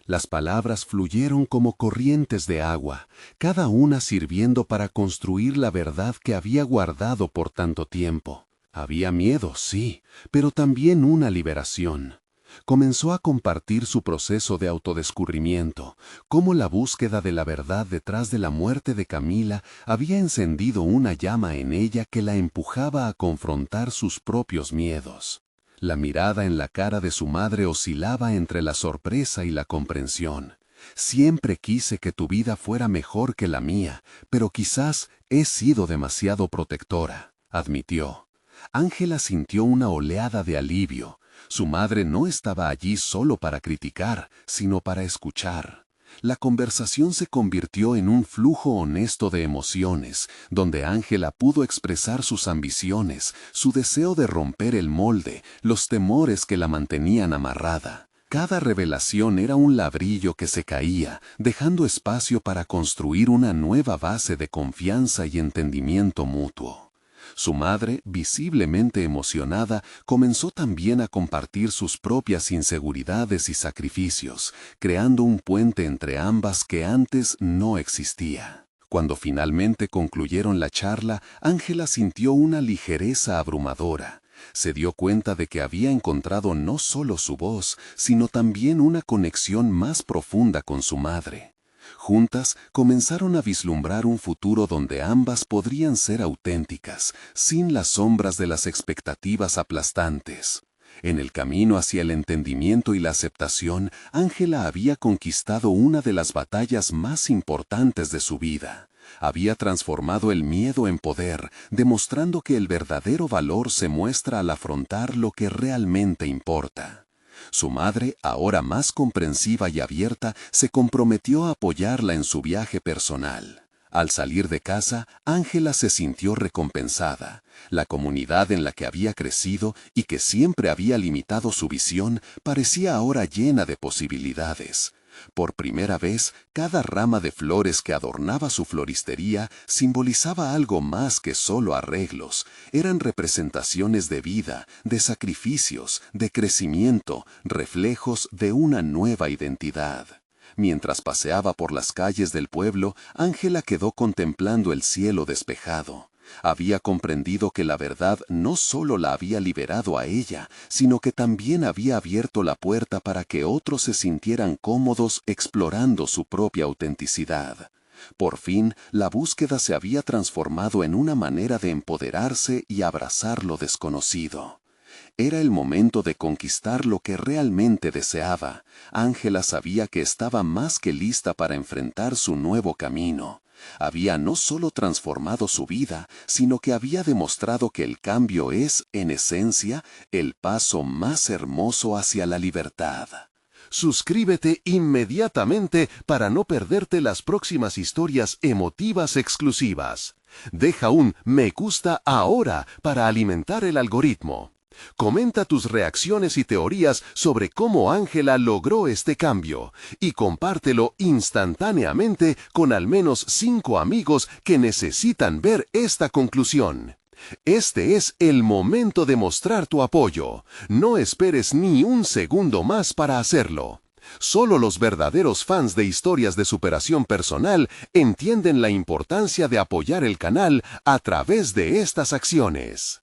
Las palabras fluyeron como corrientes de agua, cada una sirviendo para construir la verdad que había guardado por tanto tiempo. Había miedo, sí, pero también una liberación. Comenzó a compartir su proceso de autodescubrimiento, cómo la búsqueda de la verdad detrás de la muerte de Camila había encendido una llama en ella que la empujaba a confrontar sus propios miedos. La mirada en la cara de su madre oscilaba entre la sorpresa y la comprensión. Siempre quise que tu vida fuera mejor que la mía, pero quizás he sido demasiado protectora, admitió. Ángela sintió una oleada de alivio. Su madre no estaba allí solo para criticar, sino para escuchar. La conversación se convirtió en un flujo honesto de emociones, donde Ángela pudo expresar sus ambiciones, su deseo de romper el molde, los temores que la mantenían amarrada. Cada revelación era un ladrillo que se caía, dejando espacio para construir una nueva base de confianza y entendimiento mutuo. Su madre, visiblemente emocionada, comenzó también a compartir sus propias inseguridades y sacrificios, creando un puente entre ambas que antes no existía. Cuando finalmente concluyeron la charla, Ángela sintió una ligereza abrumadora. Se dio cuenta de que había encontrado no solo su voz, sino también una conexión más profunda con su madre. Juntas comenzaron a vislumbrar un futuro donde ambas podrían ser auténticas, sin las sombras de las expectativas aplastantes. En el camino hacia el entendimiento y la aceptación, Ángela había conquistado una de las batallas más importantes de su vida. Había transformado el miedo en poder, demostrando que el verdadero valor se muestra al afrontar lo que realmente importa. Su madre, ahora más comprensiva y abierta, se comprometió a apoyarla en su viaje personal. Al salir de casa, Ángela se sintió recompensada. La comunidad en la que había crecido y que siempre había limitado su visión parecía ahora llena de posibilidades. Por primera vez, cada rama de flores que adornaba su floristería simbolizaba algo más que solo arreglos. Eran representaciones de vida, de sacrificios, de crecimiento, reflejos de una nueva identidad. Mientras paseaba por las calles del pueblo, Ángela quedó contemplando el cielo despejado. Había comprendido que la verdad no solo la había liberado a ella, sino que también había abierto la puerta para que otros se sintieran cómodos explorando su propia autenticidad. Por fin, la búsqueda se había transformado en una manera de empoderarse y abrazar lo desconocido. Era el momento de conquistar lo que realmente deseaba. Ángela sabía que estaba más que lista para enfrentar su nuevo camino. Había no solo transformado su vida, sino que había demostrado que el cambio es, en esencia, el paso más hermoso hacia la libertad. Suscríbete inmediatamente para no perderte las próximas historias emotivas exclusivas. Deja un me gusta ahora para alimentar el algoritmo. Comenta tus reacciones y teorías sobre cómo Ángela logró este cambio y compártelo instantáneamente con al menos 5 amigos que necesitan ver esta conclusión. Este es el momento de mostrar tu apoyo. No esperes ni un segundo más para hacerlo. Solo los verdaderos fans de historias de superación personal entienden la importancia de apoyar el canal a través de estas acciones.